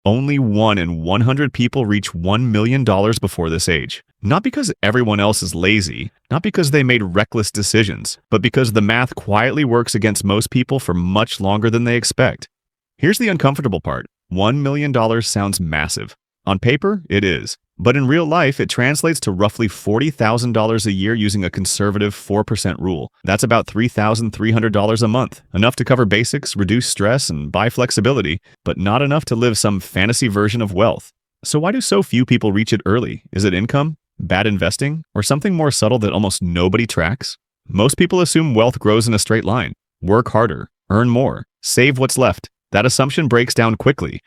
Only 1 in 100 people reach $1 million before this age. Not because everyone else is lazy, not because they made reckless decisions, but because the math quietly works against most people for much longer than they expect. Here's the uncomfortable part. $1 million sounds massive. On paper, it is. But in real life, it translates to roughly $40,000 a year using a conservative 4% rule. That's about $3,300 a month, enough to cover basics, reduce stress, and buy flexibility, but not enough to live some fantasy version of wealth. So why do so few people reach it early? Is it income, bad investing, or something more subtle that almost nobody tracks? Most people assume wealth grows in a straight line. Work harder, earn more, save what's left. That assumption breaks down quickly,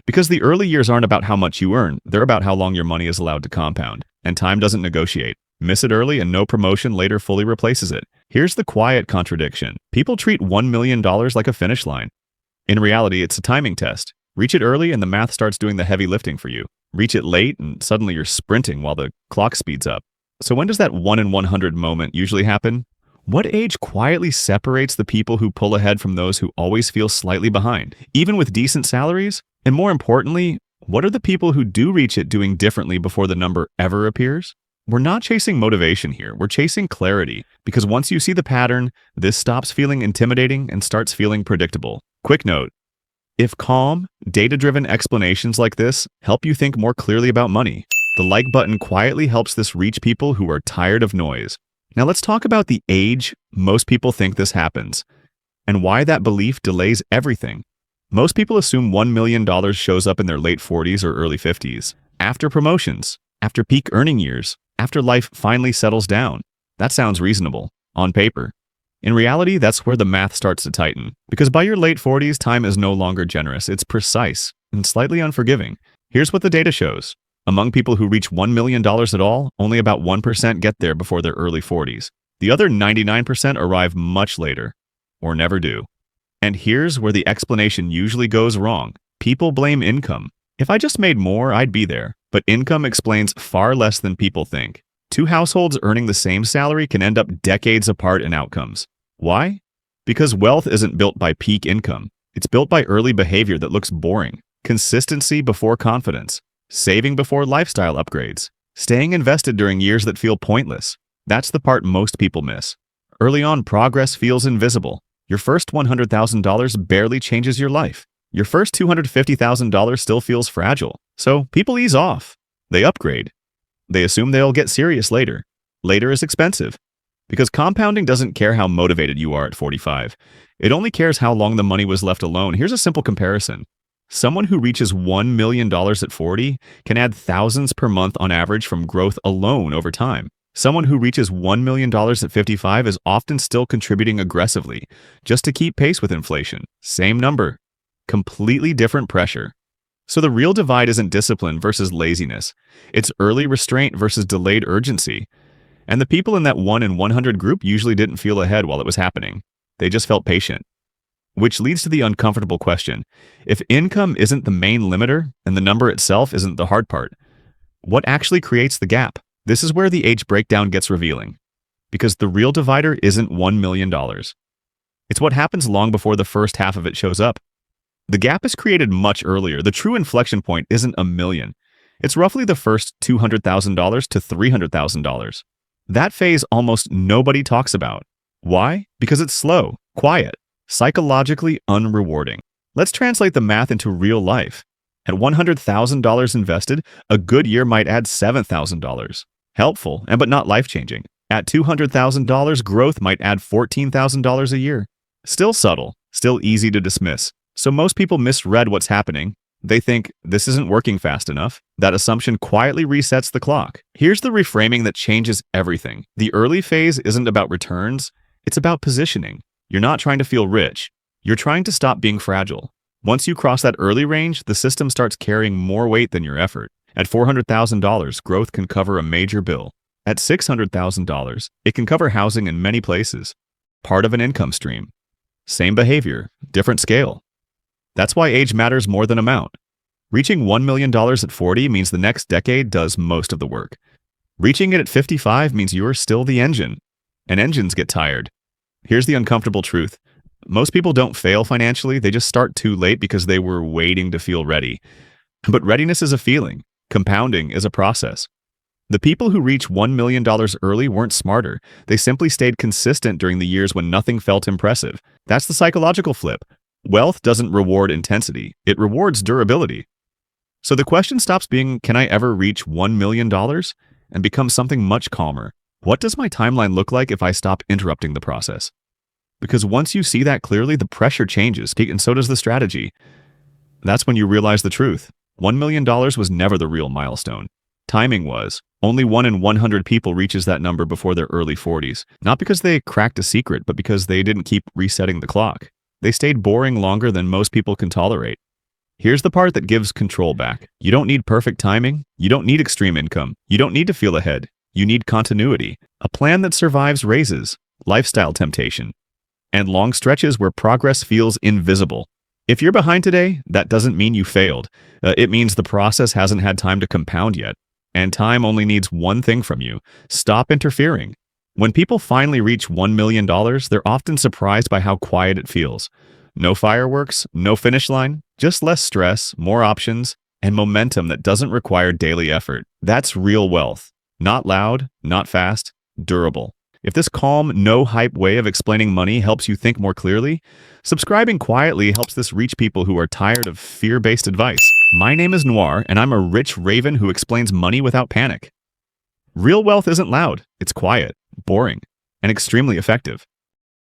because the early years aren't about how much you earn, they're about how long your money is allowed to compound, and time doesn't negotiate. Miss it early and no promotion later fully replaces it. Here's the quiet contradiction. People treat $1 million like a finish line. In reality, it's a timing test. Reach it early and the math starts doing the heavy lifting for you. Reach it late and suddenly you're sprinting while the clock speeds up. So when does that 1 in 100 moment usually happen? What age quietly separates the people who pull ahead from those who always feel slightly behind, even with decent salaries? And more importantly, what are the people who do reach it doing differently before the number ever appears? We're not chasing motivation here, we're chasing clarity, because once you see the pattern, this stops feeling intimidating and starts feeling predictable. Quick note, if calm, data-driven explanations like this help you think more clearly about money, the like button quietly helps this reach people who are tired of noise. Now let's talk about the age most people think this happens, and why that belief delays everything. Most people assume $1 million shows up in their late 40s or early 50s, after promotions, after peak earning years, after life finally settles down. That sounds reasonable, on paper. In reality, that's where the math starts to tighten, because by your late 40s, time is no longer generous, it's precise and slightly unforgiving. Here's what the data shows. Among people who reach $1 million at all, only about 1% get there before their early 40s. The other 99% arrive much later, or never do. And here's where the explanation usually goes wrong. People blame income. If I just made more, I'd be there. But income explains far less than people think. Two households earning the same salary can end up decades apart in outcomes. Why? Because wealth isn't built by peak income. It's built by early behavior that looks boring. Consistency before confidence. Saving before lifestyle upgrades. Staying invested during years that feel pointless. That's the part most people miss. Early on, progress feels invisible. Your first $100,000 barely changes your life. Your first $250,000 still feels fragile. So people ease off. They upgrade. They assume they'll get serious later. Later is expensive. Because compounding doesn't care how motivated you are at 45. It only cares how long the money was left alone. Here's a simple comparison. Someone who reaches $1 million at 40 can add thousands per month on average from growth alone over time. Someone who reaches $1 million at 55 is often still contributing aggressively, just to keep pace with inflation. Same number. Completely different pressure. So the real divide isn't discipline versus laziness. It's early restraint versus delayed urgency. And the people in that 1 in 100 group usually didn't feel ahead while it was happening. They just felt patient. Which leads to the uncomfortable question. If income isn't the main limiter, and the number itself isn't the hard part, what actually creates the gap? This is where the age breakdown gets revealing. Because the real divider isn't $1 million. It's what happens long before the first half of it shows up. The gap is created much earlier. The true inflection point isn't $1 million. It's roughly the first $200,000 to $300,000. That phase almost nobody talks about. Why? Because it's slow, quiet, psychologically unrewarding. Let's translate the math into real life. At $100,000 invested, a good year might add $7,000. Helpful, but not life-changing. At $200,000, growth might add $14,000 a year. Still subtle, still easy to dismiss. So most people misread what's happening. They think, this isn't working fast enough. That assumption quietly resets the clock. Here's the reframing that changes everything. The early phase isn't about returns, it's about positioning. You're not trying to feel rich. You're trying to stop being fragile. Once you cross that early range, the system starts carrying more weight than your effort. At $400,000, growth can cover a major bill. At $600,000, it can cover housing in many places. Part of an income stream. Same behavior, different scale. That's why age matters more than amount. Reaching $1 million at 40 means the next decade does most of the work. Reaching it at 55 means you're still the engine. And engines get tired. Here's the uncomfortable truth. Most people don't fail financially, they just start too late because they were waiting to feel ready. But readiness is a feeling. Compounding is a process. The people who reach $1 million early weren't smarter. They simply stayed consistent during the years when nothing felt impressive. That's the psychological flip. Wealth doesn't reward intensity. It rewards durability. So the question stops being, can I ever reach $1 million? And becomes something much calmer. What does my timeline look like if I stop interrupting the process? Because once you see that clearly, the pressure changes, and so does the strategy. That's when you realize the truth. $1 million was never the real milestone. Timing was. Only 1 in 100 people reaches that number before their early 40s. Not because they cracked a secret, but because they didn't keep resetting the clock. They stayed boring longer than most people can tolerate. Here's the part that gives control back. You don't need perfect timing. You don't need extreme income. You don't need to feel ahead. You need continuity. A plan that survives raises, lifestyle temptation, and long stretches where progress feels invisible. If you're behind today, that doesn't mean you failed. It means the process hasn't had time to compound yet. And time only needs one thing from you. Stop interfering. When people finally reach $1 million, they're often surprised by how quiet it feels. No fireworks, no finish line, just less stress, more options, and momentum that doesn't require daily effort. That's real wealth. Not loud, not fast, durable. If this calm, no-hype way of explaining money helps you think more clearly, subscribing quietly helps this reach people who are tired of fear-based advice. My name is Noir, and I'm a rich raven who explains money without panic. Real wealth isn't loud. It's quiet, boring, and extremely effective.